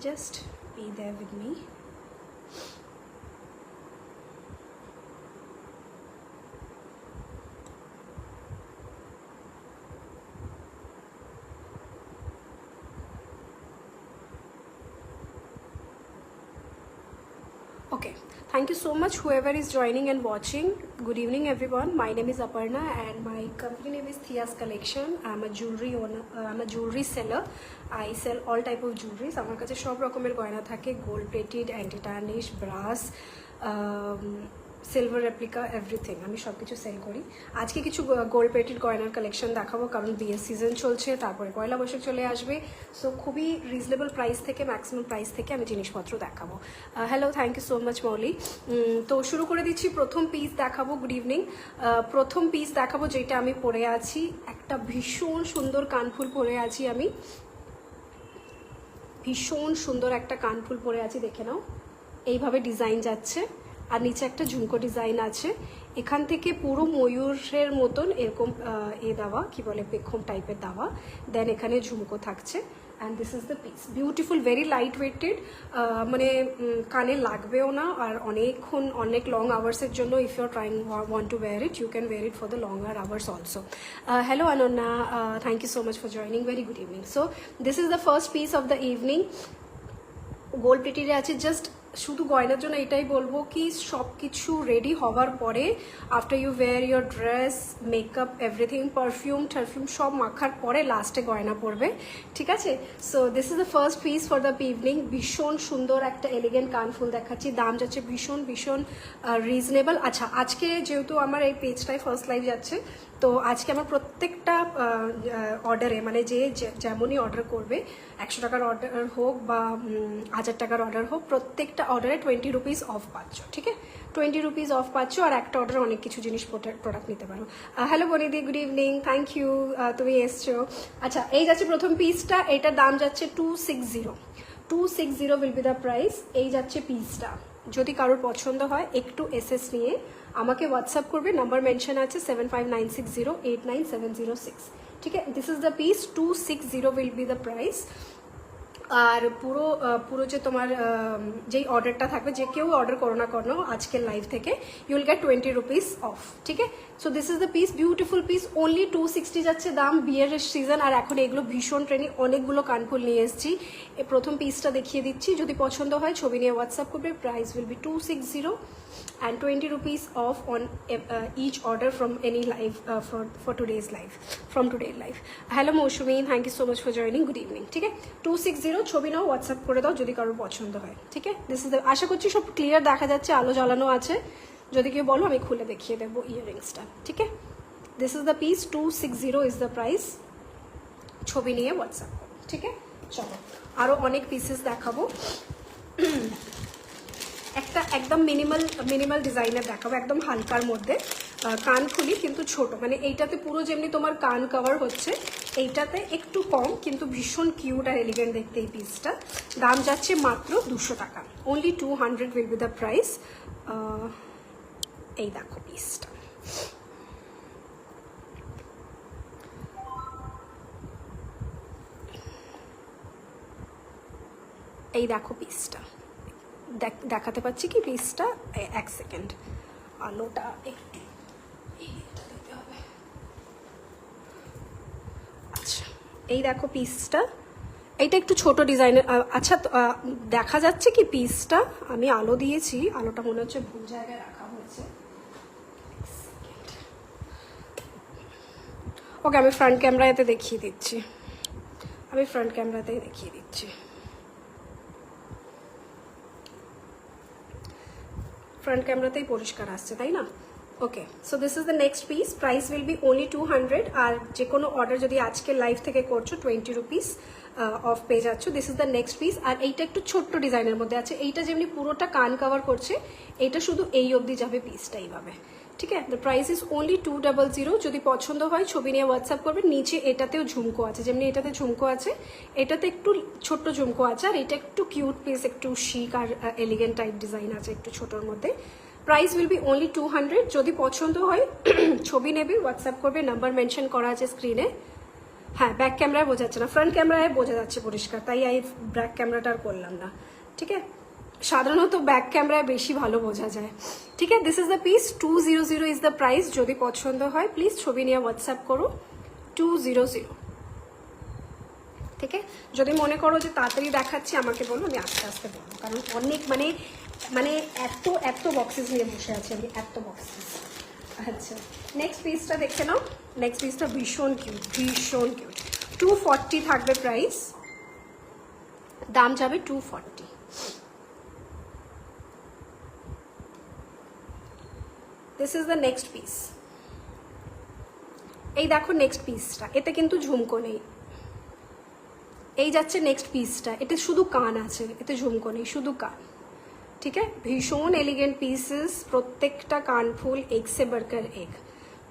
just be there with me. Okay, thank you so much whoever is joining and watching. Good evening everyone. My name is Aparna and my company name is Thia's Collection. I'm a jewelry owner, I'm a jewelry seller. I sell all type of jewelries. আমার কাছে সব রকমের গয়না থাকে, gold plated, anti tarnish, brass, silver replica, everything আমি সব কিছু sell করি। আজকে কিছু গোল্ড প্লেটেড গয়নার কালেকশন দেখাবো, কারণ বিয়ের সিজন চলছে, তারপরে পয়লা বৈশাখ চলে আসবে। সো খুবই রিজনেবল প্রাইস থেকে ম্যাক্সিমাম প্রাইস থেকে আমি জিনিসপত্র দেখাবো। Hello, thank you so much Mouli. তো শুরু করে দিচ্ছি। প্রথম পিস দেখাবো। Good evening. প্রথম পিস দেখাবো যেটা আমি পরে আছি, একটা ভীষণ সুন্দর কানফুল পরে আছি আমি, ভীষণ সুন্দর একটা কানফুল পরে আছি, দেখে নাও। এইভাবে ডিজাইন যাচ্ছে আর নিচে একটা ঝুমকো ডিজাইন আছে। এখান থেকে পুরো ময়ূরের মতন এরকম দেওয়া, কি বলে, পেখম টাইপের দেওয়া। দেন এখানে ঝুমকো থাকছে। And this is the piece. Beautiful, very light weighted, মানে কানে লাগবেও না। আর অনেকক্ষণ, অনেক লং আওয়ার্সের জন্য if you are trying want to wear it, you can wear it for the longer hours also. Hello Ananya, thank you so much for joining. Very good evening. So this is the first piece of the evening. Gold প্লেটেডে আছে। Just শুধু গয়নার জন্য এটাই বলবো কি সব কিছু রেডি হওয়ার পরে, after you wear your dress, makeup, everything, perfume সব মাখার পরে লাস্টে গয়না পরবে, ঠিক আছে? So this is the first piece for the evening. ভীষণ সুন্দর একটা এলিগেন্ট কানফুল দেখাচ্ছি। দাম যাচ্ছে ভীষণ ভীষণ রিজনেবল। আচ্ছা, আজকে যেহেতু আমার এই পেজটায় ফার্স্ট লাইভ যাচ্ছে, তো আজকে আমার প্রত্যেকটা অর্ডারে, মানে যে যেমনই অর্ডার করবে, 100 টাকার অর্ডার হোক বা 1000 টাকার অর্ডার হোক, প্রত্যেকটা অর্ডারে 20 রুপিস অফ পাচ্ছ, ঠিক আছে? 20 রুপিস অফ পাচ্ছ, আর একটা অর্ডারে অনেক কিছু জিনিস প্রোডাক্ট নিতে পারো। হ্যালো বনিদি, গুড ইভিনিং, থ্যাংক ইউ, তুমি এসছো। আচ্ছা, এই যাচ্ছে প্রথম পিসটা। এটার দাম যাচ্ছে 260 উইল বি দ্য প্রাইস। এই যাচ্ছে পিসটা। যদি কারোর পছন্দ হয় একটু এসএস নিয়ে আমাকে হোয়াটসঅ্যাপ করবে, নাম্বার মেনশন আছে 7596089706, ঠিক আছে? This is the piece. 260 will be the price. আর পুরো যে তোমার যেই অর্ডারটা থাকবে, যে কেউ অর্ডার করো না করো আজকের লাইভ থেকে, you will get 20 rupees off, ঠিক আছে? So this is the piece, beautiful piece. Only 260 যাচ্ছে দাম। বিয়ের সিজন, আর এখন এগুলো ভীষণ ট্রেন্ডিং। অনেকগুলো কানফুল নিয়ে এসেছি। এই প্রথম পিসটা দেখিয়ে দিচ্ছি। যদি পছন্দ হয় ছবি নিয়ে হোয়াটসঅ্যাপ করবে। Price will B 260 and 20 rupees off on each order from any live for today's live, from today's live. Hello Moushumi, thank you so much for joining. Good evening, ঠিক আছে? 260 ছবি নাও, হোয়াটসঅ্যাপ করে দাও যদি কারোর পছন্দ হয়, ঠিক আছে? দিস ইজ দ্য, আশা করছি সব ক্লিয়ার দেখা যাচ্ছে, আলো জ্বালানো আছে। যদি কেউ বলো আমি খুলে দেখিয়ে দেবো ইয়াররিংসটা, ঠিক আছে? This is the piece. 260 is the price. ছবি নিয়ে হোয়াটসঅ্যাপ করো, ঠিক আছে? চলো আরও অনেক পিসেস দেখাবো। একটা একদম মিনিমাল ডিজাইনের দেখাবো, একদম হালকার মধ্যে। কানফুলি কিন্তু ছোট, মানে এইটাতে পুরো যেমনি তোমার কান কভার হচ্ছে, এইটাতে একটু কম, কিন্তু ভীষণ কিউট আর এলিগেন্ট দেখতে এই পিসটা। দাম যাচ্ছে মাত্র 200 টাকা। Only 200 will be the price. এই দেখো পিসটা। এই দেখো পিসটা। দেখাতে পাচ্ছি কি পিসটা? এক সেকেন্ড, আলোটা একটু দিতে হবে। আচ্ছা, এই দেখো পিসটা। এইটা একটু ছোট ডিজাইনের। আচ্ছা, দেখা যাচ্ছে কি পিসটা? আমি আলো দিয়েছি, আলোটা মনে হচ্ছে ভুল জায়গায় রাখা হয়েছে। ওকে, আমি ফ্রন্ট ক্যামেরাতে দেখিয়ে দিচ্ছি। ফ্রন্ট ক্যামেরাতেই পরিষ্কার আসছে, তাই না? Okay, so this is the next piece. Price will be only 200। আর যে কোনো অর্ডার যদি আজকে লাইভ থেকে করছো 20 রুপিস অফ পেয়ে যাচ্ছ। This is the next piece. আর এইটা একটু ছোট্ট ডিজাইনের মধ্যে আছে। এইটা যেমনি পুরোটা কান কভার করছে, এইটা শুধু এই অবধি যাবে পিসটা এইভাবে, ঠিক আছে? The price is only 200। যদি পছন্দ হয় ছবি নিয়ে হোয়াটসঅ্যাপ করবে। নিচে এটাতেও ঝুমকো আছে, যেমনি এটাতে ঝুমকো আছে, এটাতে একটু ছোট্ট ঝুমকো আছে। আর এটা একটু কিউট পিস, একটু শিক আর এলিগেন্ট টাইপ ডিজাইন আছে একটু ছোটোর মধ্যে। Price will be only 200। যদি পছন্দ হয় ছবি নেবে, হোয়াটসঅ্যাপ করবে, নাম্বার মেনশন করা আছে স্ক্রিনে। হ্যাঁ, ব্যাক ক্যামেরায় বোঝা যাচ্ছে না, ফ্রন্ট ক্যামেরায় বোঝা যাচ্ছে পরিষ্কার, তাই এই ব্যাক ক্যামেরাটা আর করলাম না। ঠিক আছে, সাধারণত ব্যাক ক্যামেরায় বেশি ভালো বোঝা যায়। ঠিক আছে, this is the piece, 200 is the price. যদি পছন্দ হয় প্লিজ ছবি নিয়ে হোয়াটসঅ্যাপ করো, 200। ঠিক আছে, যদি মনে করো যে তাড়াতাড়ি দেখাচ্ছি আমাকে বলো, আমি আস্তে আস্তে বলবো, কারণ অনেক মানে মানে এত এত বক্সেস নিয়ে বসে আছি আমি, এত বক্সেস। আচ্ছা, নেক্সট পিসটা দেখে নাও। নেক্সট পিসটা ভীষণ কিউট, ভীষণ কিউট। 240 থাকবে প্রাইস, দাম যাবে 240। This is the next piece. এই দেখো নেক্সট পিসটা, এতে কিন্তু ঝুমকো নেই। এই যাচ্ছে নেক্সট পিসটা, এতে শুধু কান আছে, এতে ঝুমকো নেই, শুধু কান। ঠিক আছে, ভীষণ এলিগেন্ট পিসেস, প্রত্যেকটা কানফুল এক সে বড়কর এক।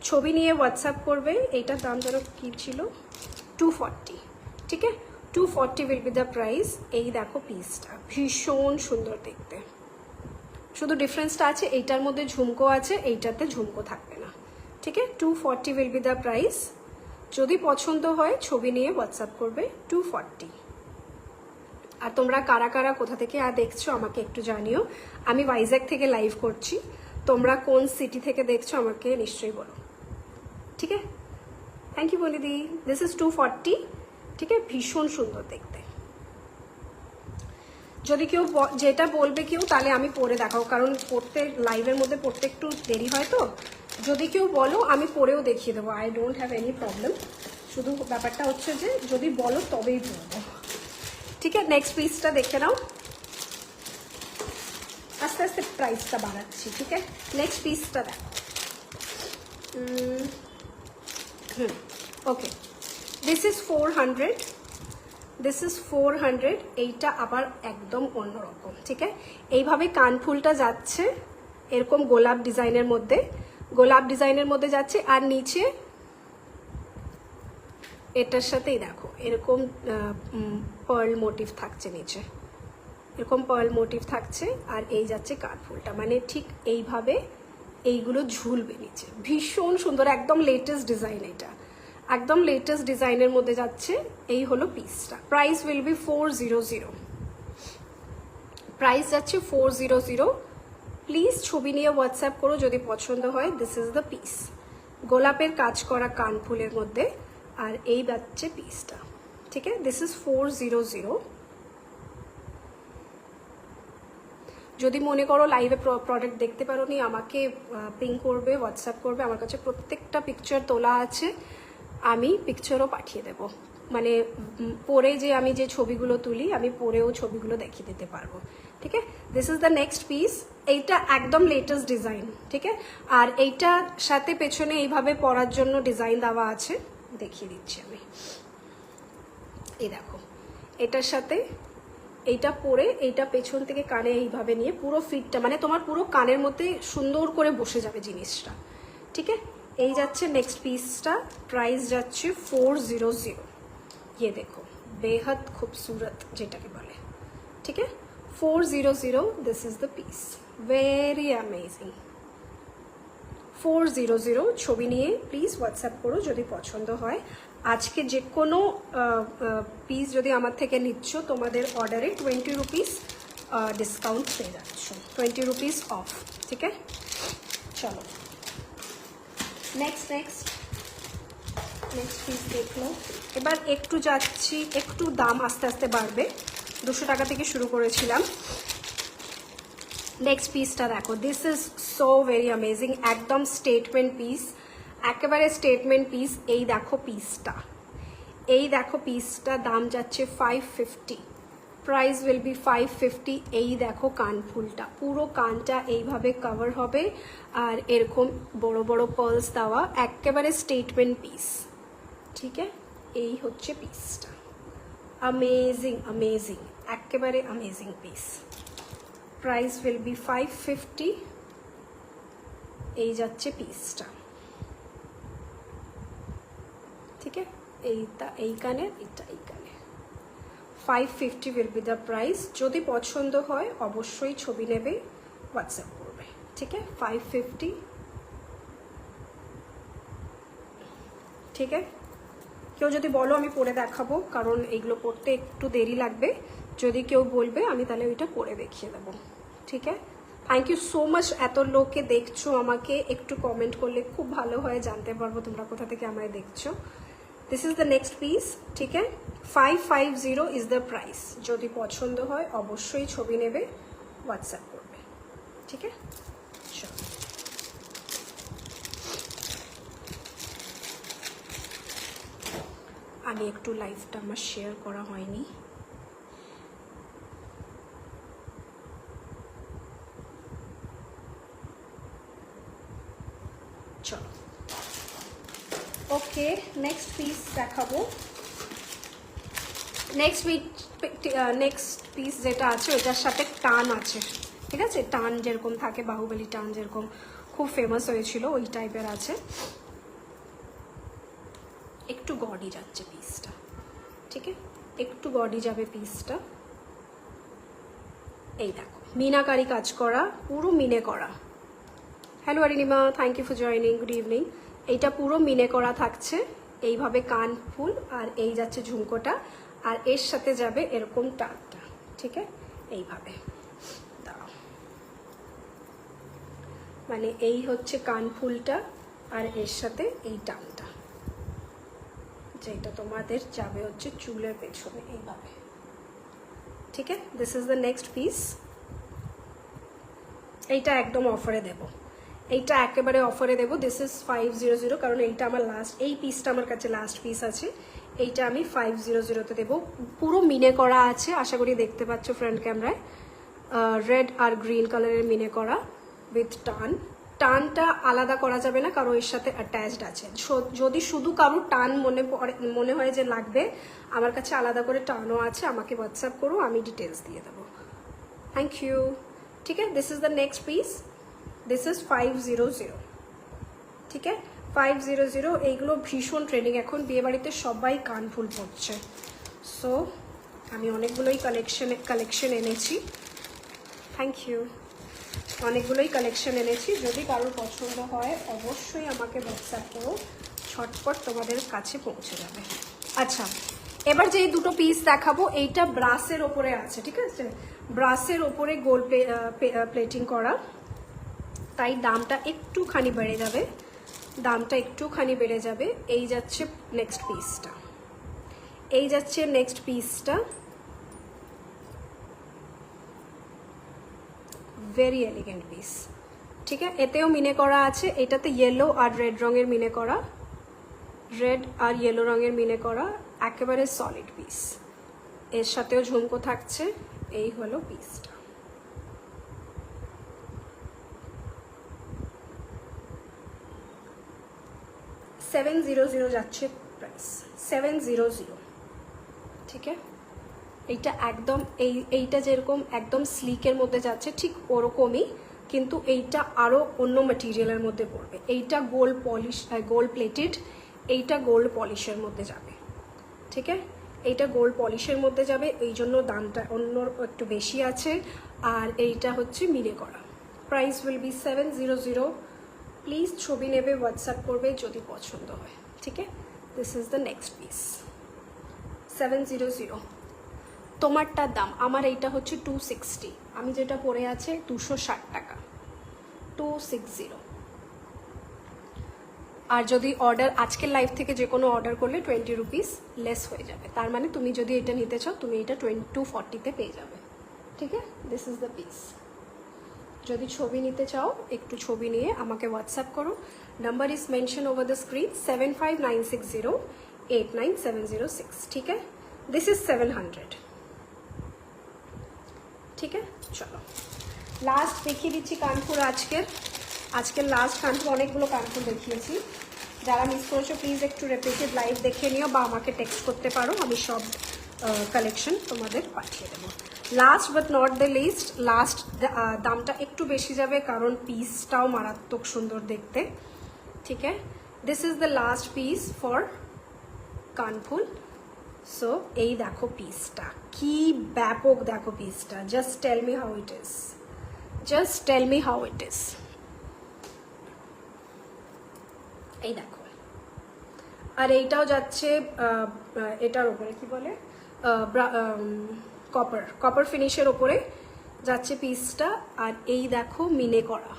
ছবি নিয়ে হোয়াটসঅ্যাপ করবে। এইটার দাম যেন কি ছিল, 240। ঠিক আছে, 240 উইল বি দ্য প্রাইস। এই দেখো পিসটা ভীষণ সুন্দর দেখতে, শুধু ডিফারেন্সটা আছে এইটার মধ্যে ঝুমকো আছে, এইটাতে ঝুমকো থাকবে না। ঠিক আছে, 240 উইল বি দ্য প্রাইস। যদি পছন্দ হয় ছবি নিয়ে হোয়াটসঅ্যাপ করবে, 240। আর তোমরা কারা কারা কোথা থেকে দেখছো আমাকে একটু জানিও। আমি ভাইজ্যাক থেকে লাইভ করছি, তোমরা কোন সিটি থেকে দেখছো আমাকে নিশ্চয়ই বলো। ঠিক আছে, থ্যাংক ইউ বলিদি। This is 240। ঠিক আছে, ভীষণ সুন্দর দেখতে। যদি কেউ যেটা বলবে কেউ, তাহলে আমি পরে দেখাও, কারণ পড়তে লাইভের মধ্যে পড়তে একটু দেরি হয়, তো যদি কেউ বলো আমি পরেও দেখিয়ে দেবো, I don't have any problem. শুধু ব্যাপারটা হচ্ছে যে যদি বলো তবেই বলবো। ঠিক আছে, নেক্সট পিসটা দেখে নাও, আস্তে আস্তে প্রাইসটা বাড়াচ্ছি। ঠিক আছে, নেক্সট পিসটা দেখো। ওকে, দিস ইজ 400। This is 400। এইটা আবার একদম অন্যরকম। ঠিক আছে, এইভাবে কানফুলটা যাচ্ছে এরকম গোলাপ ডিজাইনের মধ্যে, গোলাপ ডিজাইনের মধ্যে যাচ্ছে, আর নিচে এটার সাথেই দেখো এরকম পার্ল মোটিভ থাকছে নিচে, এরকম পার্ল মোটিভ থাকছে, আর এই যাচ্ছে কানফুলটা, মানে ঠিক এইভাবে এইগুলো ঝুলবে নিচে। ভীষণ সুন্দর, একদম লেটেস্ট ডিজাইন, এটা একদম লেটেস্ট ডিজাইনের মধ্যে যাচ্ছে। এই হলো পিসটা। Price will B 400। প্রাইস যাচ্ছে 400। প্লিজ ছবি নিয়ে হোয়াটসঅ্যাপ করো যদি পছন্দ হয়। দিস ইজ দ্য পিস, গোলাপের কাজ করা কানফুলের মধ্যে, আর এই যাচ্ছে পিসটা। ঠিক আছে, দিস ইজ 400। যদি মনে করো লাইভে প্রোডাক্ট দেখতে পারো নি, আমাকে পিং করবে, হোয়াটসঅ্যাপ করবে, আমার কাছে প্রত্যেকটা পিকচার তোলা আছে, আমি পিকচারও পাঠিয়ে দেব। মানে পরে যে আমি যে ছবিগুলো তুলি, আমি পরেও ছবিগুলো দেখিয়ে দিতে পারবো। ঠিক আছে, this is the next piece. এইটা একদম লেটেস্ট ডিজাইন। ঠিক আছে, আর এইটার সাথে পেছনে এইভাবে পরার জন্য ডিজাইন দেওয়া আছে, দেখিয়ে দিচ্ছি আমি। এই দেখো, এটার সাথে এইটা পরে এইটা পেছন থেকে কানে এইভাবে নিয়ে পুরো ফিটটা, মানে তোমার পুরো কানের মধ্যে সুন্দর করে বসে যাবে জিনিসটা। ঠিক আছে, এই যাচ্ছে নেক্সট পিসটা। প্রাইস যাচ্ছে 400। ये देखो, बेहद खूबसूरत যেটাকে বলে। ঠিক আছে, 400। This is the piece, very amazing. 400। ছবি নিয়ে প্লিজ হোয়াটসঅ্যাপ করো যদি পছন্দ হয়। আজকে যে কোনো পিস যদি আমার থেকে নিচ্ছ, তোমাদের অর্ডারে 20 রুপিস ডিসকাউন্ট পেয়ে যাচ্ছ, 20 রুপিস অফ। ঠিক আছে, চলো নেক্সট পিস দেখলো। এবার একটু যাচ্ছি, একটু দাম আস্তে আস্তে বাড়বে, 200 টাকা থেকে শুরু করেছিলাম। নেক্সট পিসটা দেখো, this is so very amazing, একদম স্টেটমেন্ট পিস, একেবারে স্টেটমেন্ট পিস। এই দেখো পিসটা, এই দেখো পিসটা, দাম যাচ্ছে 550। Price will B 550। এই দেখো কানফুলটা, পুরো কানটা এইভাবে কভার হবে, আর এরকম বড় বড় পার্লস দেওয়া, একেবারে স্টেটমেন্ট পিস। ঠিক আছে, এই হচ্ছে পিসটা, অ্যামেজিং অ্যামেজিং, একেবারে amazing piece. Price will B 550। এই যাচ্ছে পিসটা। ঠিক আছে, এইটা এই কানে, এটা এই কানে, 550 উইল বি দ্য প্রাইস। যদি পছন্দ হয় অবশ্যই ছবি নেবে, হোয়াটসঅ্যাপ করবে। ঠিক আছে, 550। ঠিক আছে, কেউ যদি বলো আমি পরে দেখাবো, কারণ এইগুলো পরতে একটু দেরি লাগবে। যদি কেউ বলবে আমি তাহলে ওইটা পরে দেখিয়ে দেবো, ঠিক আছে? Thank you so much. এত লোকে দেখছো আমাকে, একটু কমেন্ট করলে খুব ভালো হয়, জানতে পারবো তোমরা কোথা থেকে আমায় দেখছো। This is the next piece, ঠিক আছে? 550 ইজ দ্য প্রাইস। যদি পছন্দ হয় অবশ্যই ছবি নেবে, হোয়াটসঅ্যাপ করবে, ঠিক আছে? চলো, আগে একটু লাইভটা আমার শেয়ার করা হয়নি। চলো, ওকে, নেক্সট পিস দেখাবো। নেক্সট পিস যেটা আছে ওটার সাথে টান আছে, ঠিক আছে? টান যেরকম থাকে, বাহুবলী টান যেরকম খুব ফেমাস হয়েছিল, ওই টাইপের আছে। একটু গডি যাচ্ছে পিসটা, ঠিক আছে? একটু গডি যাবে পিসটা। এই দেখো, মিনাকারি কাজ করা, পুরো মিনে করা। Hello Arinima, thank you for joining, good evening. এইটা পুরো মিনে করা থাকছে, এইভাবে কান ফুল, আর এই যাচ্ছে ঝুমকোটা, আর এর সাথে যাবে এরকম টানটা, ঠিক আছে? এইভাবে দাও, মানে এই হচ্ছে কান ফুলটা, আর এর সাথে এই টানটা, যেটা তোমাদের যাবে হচ্ছে চুলের পেছনে এইভাবে, ঠিক আছে? This is the next piece. এইটা একদম অফারে দেব, এইটা একেবারে অফারে দেবো। দিস ইজ 500, কারণ এইটা আমার লাস্ট, এই পিসটা আমার কাছে লাস্ট পিস আছে। এইটা আমি 500-তে দেবো। পুরো মিনে করা আছে, আশা করি দেখতে পাচ্ছ ফ্রন্ট ক্যামেরায়। রেড আর গ্রিন কালারের মিনে করা উইথ টান। টানটা আলাদা করা যাবে না, কারণ এর সাথে অ্যাটাচড আছে। যদি শুধু কারো টান মনে হয় যে লাগবে, আমার কাছে আলাদা করে টানও আছে, আমাকে হোয়াটসঅ্যাপ করো, আমি ডিটেলস দিয়ে দেবো। থ্যাংক ইউ, ঠিক আছে? This is the next piece. This is 500, ঠিক আছে? 500, এইগুলো ভীষণ ট্রেন্ডিং এখন, বিয়েবাড়িতে সবাই কানফুল পরছে। সো আমি অনেকগুলোই কালেকশন এনেছি। থ্যাংক ইউ, অনেকগুলোই কালেকশন এনেছি। যদি কারোর পছন্দ হয় অবশ্যই আমাকে হোয়াটসঅ্যাপ করো, ছটপট তোমাদের কাছে পৌঁছে যাবে। আচ্ছা, এবার যে দুটো পিস দেখাবো, এইটা ব্রাসের ওপরে আছে, ঠিক আছে? ব্রাসের ওপরে গোল প্লেটিং করা, তাই দামটা একটুখানি বেড়ে যাবে, দামটা একটুখানি বেড়ে যাবে। এই যাচ্ছে নেক্সট পিসটা, এই যাচ্ছে নেক্সট পিসটা, ভেরি এলিগেন্ট পিস, ঠিক আছে? এতেও মিনে করা আছে, এটাতে ইয়েলো আর রেড রঙের মিনে করা, রেড আর ইয়েলো রঙের মিনে করা, একেবারে সলিড পিস। এর সাথেও ঝুমকো থাকছে। এই হলো পিসটা। 700 যাচ্ছে প্রাইস, 700, ঠিক আছে? এইটা একদম এইটা যেরকম একদম স্লিকের মধ্যে যাচ্ছে, ঠিক ওরকমই, কিন্তু এইটা আরও অন্য ম্যাটেরিয়ালের মধ্যে পড়বে। এইটা গোল্ড পলিশ, গোল্ড প্লেটেড, এইটা গোল্ড পলিশের মধ্যে যাবে, ঠিক আছে? এইটা গোল্ড পলিশের মধ্যে যাবে, এই জন্য দামটা অন্য একটু বেশি আছে। আর এইটা হচ্ছে মিনে করা। Price will B 700। প্লিজ ছবি নেবে, হোয়াটসঅ্যাপ করবে যদি পছন্দ হয়, ঠিক আছে? This is the next piece, 700। তোমারটার দাম, আমার এইটা হচ্ছে 260, আমি যেটা পরে আছে 260 টাকা, 260। আর যদি অর্ডার আজকের লাইভ থেকে যে কোনো অর্ডার করলে 20 রুপিস লেস হয়ে যাবে। তার মানে তুমি যদি এটা নিতে চাও, তুমি এটা 240-তে পেয়ে যাবে, ঠিক আছে? This is the piece. যদি ছবি নিতে চাও, একটু ছবি নিয়ে আমাকে হোয়াটসঅ্যাপ করো। Number is mention over the screen, 7596089706, ঠিক আছে? দিস ইজ 700, ঠিক আছে? চলো লাস্ট দেখিয়ে দিচ্ছি কানপুর। আজকের লাস্ট কানপুর, অনেকগুলো কানপুর দেখিয়েছি। যারা মিস করেছো প্লিজ একটু রিপিটেড লাইভ দেখে নিও, বা আমাকে টেক্সট করতে পারো, আমি সব কালেকশন তোমাদের পাঠিয়ে দেবো। Last but not the least, last দামটা একটু বেশি যাবে, কারণ পিসটাও মারাত্মক সুন্দর দেখতে, ঠিক আছে? This is the last piece for কানফুল। সো এই দেখো পিসটা, কি ব্যাপক দেখো পিসটা। Just tell me how it is, just tell me how it is. এই দেখো, আর এইটাও যাচ্ছে এটার ওপরে কি বলে কপার ফিনিশের ওপরে যাচ্ছে পিসটা। আর এই দেখো মিনে করা,